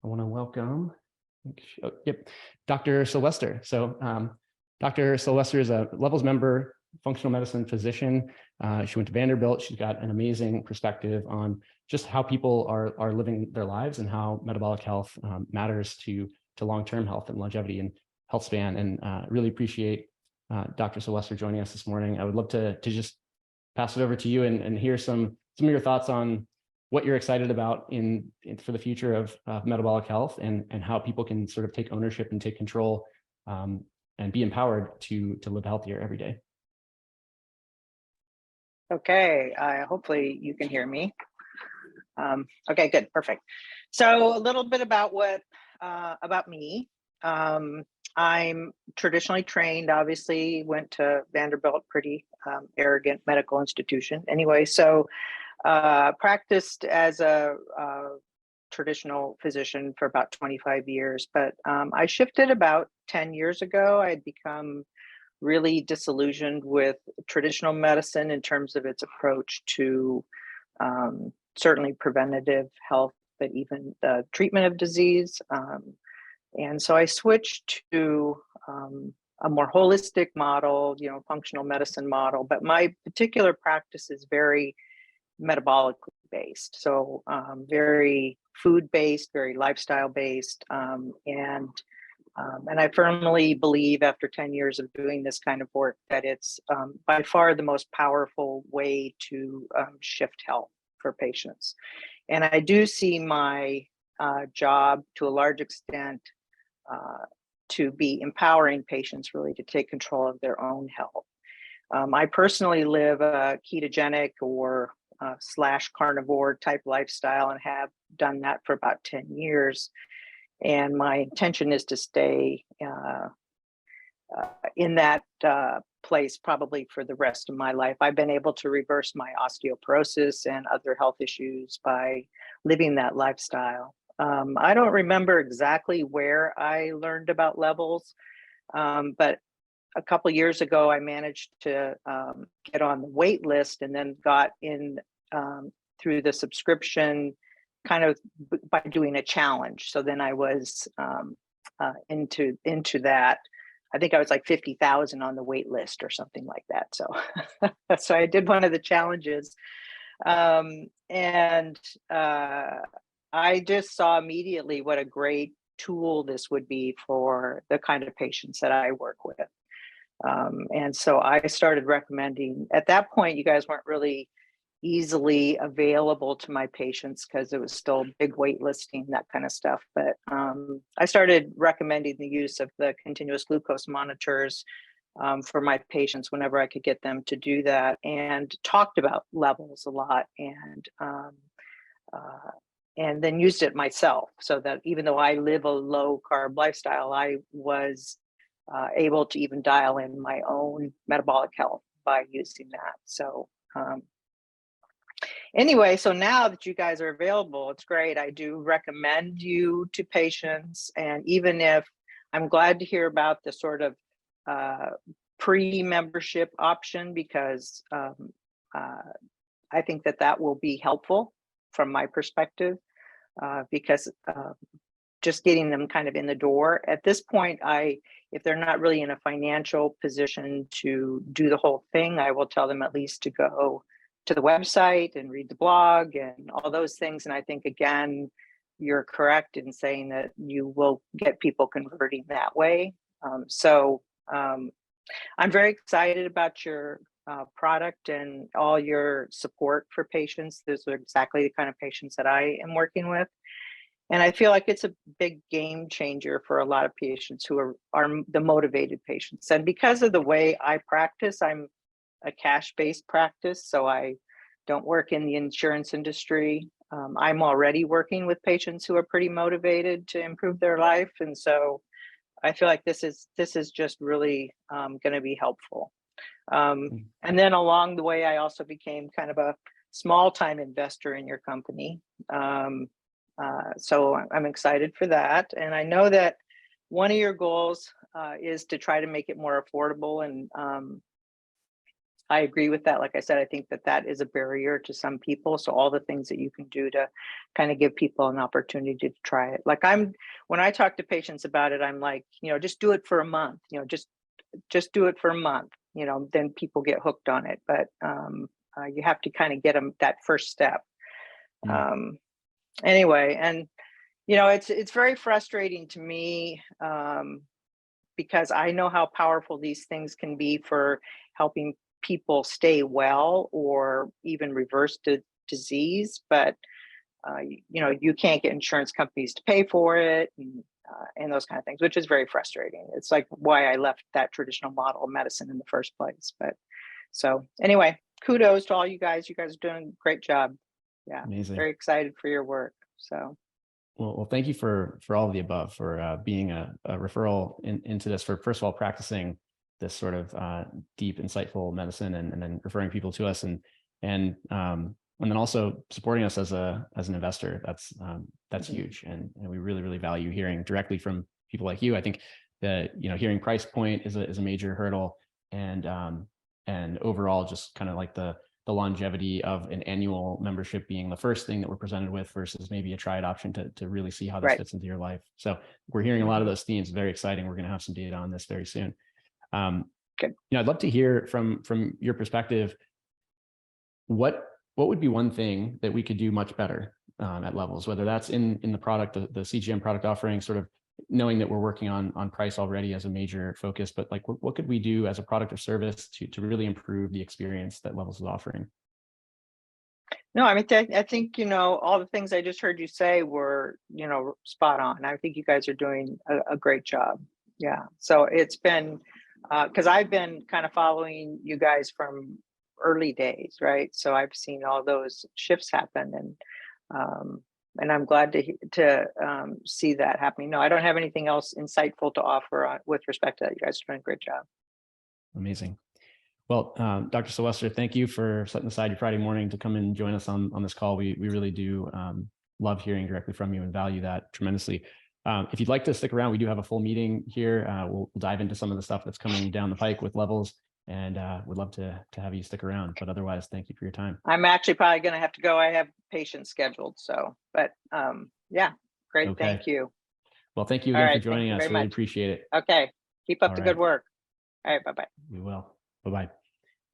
I want to welcome, Dr. Sylwester. Dr. Sylwester is a levels member, functional medicine physician. She went to Vanderbilt. She's got an amazing perspective on just how people are living their lives and how metabolic health matters to long-term health and longevity and health span. And really appreciate Dr. Sylwester joining us this morning. I would love to just pass it over to you and hear some of your thoughts on what you're excited about for the future of metabolic health and how people can sort of take ownership and take control and be empowered to live healthier every day. Okay, hopefully you can hear me. Okay, good, perfect. So a little bit about about me. I'm traditionally trained, obviously went to Vanderbilt, pretty arrogant medical institution. Anyway, so practiced as a traditional physician for about 25 years, but I shifted about 10 years ago. I had become really disillusioned with traditional medicine in terms of its approach to certainly preventative health, but even the treatment of disease. And so I switched to a more holistic model, functional medicine model, but my particular practice is very metabolically based. So very food based, very lifestyle based. And I firmly believe after 10 years of doing this kind of work that it's by far the most powerful way to shift health for patients. And I do see my job to a large extent to be empowering patients really to take control of their own health. I personally live a ketogenic or / carnivore type lifestyle and have done that for about 10 years. And my intention is to stay in that place probably for the rest of my life. I've been able to reverse my osteoporosis and other health issues by living that lifestyle. I don't remember exactly where I learned about levels, but a couple of years ago, I managed to get on the wait list and then got in through the subscription kind of by doing a challenge. So then I was into that. I think I was like 50,000 on the wait list or something like that. So, so I did one of the challenges. And I just saw immediately what a great tool this would be for the kind of patients that I work with. And so I started recommending, at that point, you guys weren't really easily available to my patients because it was still big waitlisting, that kind of stuff. But I started recommending the use of the continuous glucose monitors for my patients whenever I could get them to do that, and talked about levels a lot, and then used it myself, so that even though I live a low carb lifestyle, I was able to even dial in my own metabolic health by using that. So anyway, so now that you guys are available, it's great. I do recommend you to patients. And even if I'm glad to hear about the sort of pre-membership option, because I think that will be helpful from my perspective, because just getting them kind of in the door. At this point, if they're not really in a financial position to do the whole thing, I will tell them at least to go to the website and read the blog and all those things. And I think, again, you're correct in saying that you will get people converting that way. So I'm very excited about your product and all your support for patients. Those are exactly the kind of patients that I am working with. And I feel like it's a big game changer for a lot of patients who are the motivated patients. And because of the way I practice, I'm a cash-based practice, so I don't work in the insurance industry. I'm already working with patients who are pretty motivated to improve their life, and so I feel like this is just really going to be helpful. And then along the way, I also became kind of a small-time investor in your company. So I'm excited for that. And I know that one of your goals is to try to make it more affordable and I agree with that. Like I said, I think that that is a barrier to some people. So all the things that you can do to kind of give people an opportunity to try it. Like when I talk to patients about it, I'm like, just do it for a month, just do it for a month, then people get hooked on it. But you have to kind of get them that first step. Anyway, and it's very frustrating to me because I know how powerful these things can be for helping people stay well or even reverse the disease, but you can't get insurance companies to pay for it and those kind of things, which is very frustrating. It's like why I left that traditional model of medicine in the first place. But so anyway, kudos to all you guys. You guys are doing a great job. Yeah, Amazing. very excited for your work. So. Well, thank you for all of the above, for being a referral into this, for first of all practicing this sort of deep, insightful medicine, and then referring people to us, and then also supporting us as an investor. That's huge, and we really value hearing directly from people like you. I think that hearing price point is a major hurdle, and overall just kind of like the longevity of an annual membership being the first thing that we're presented with versus maybe a tried option to really see how this fits into your life. So we're hearing a lot of those themes. Very exciting. We're going to have some data on this very soon. Good. I'd love to hear from your perspective, what would be one thing that we could do much better at Levels, whether that's in the product, the CGM product offering, sort of knowing that we're working on price already as a major focus, but like what could we do as a product or service to really improve the experience that Levels is offering? No, I mean, I think, all the things I just heard you say were, spot on. I think you guys are doing a great job. Yeah. So it's been, because I've been kind of following you guys from early days, right? So I've seen all those shifts happen, and I'm glad to see that happening. No, I don't have anything else insightful to offer with respect to that. You guys are doing a great job. Amazing. Well, Dr. Sylwester, thank you for setting aside your Friday morning to come and join us on this call. We really do love hearing directly from you and value that tremendously. If you'd like to stick around, we do have a full meeting here. We'll dive into some of the stuff that's coming down the pike with Levels, and would love to have you stick around. But otherwise, thank you for your time. I'm actually probably going to have to go. I have patients scheduled. So, but yeah, great. Okay. Thank you. Well, thank you again for joining us. Really appreciate it. Okay. Keep up the good work. All right. Bye-bye. We will. Bye-bye.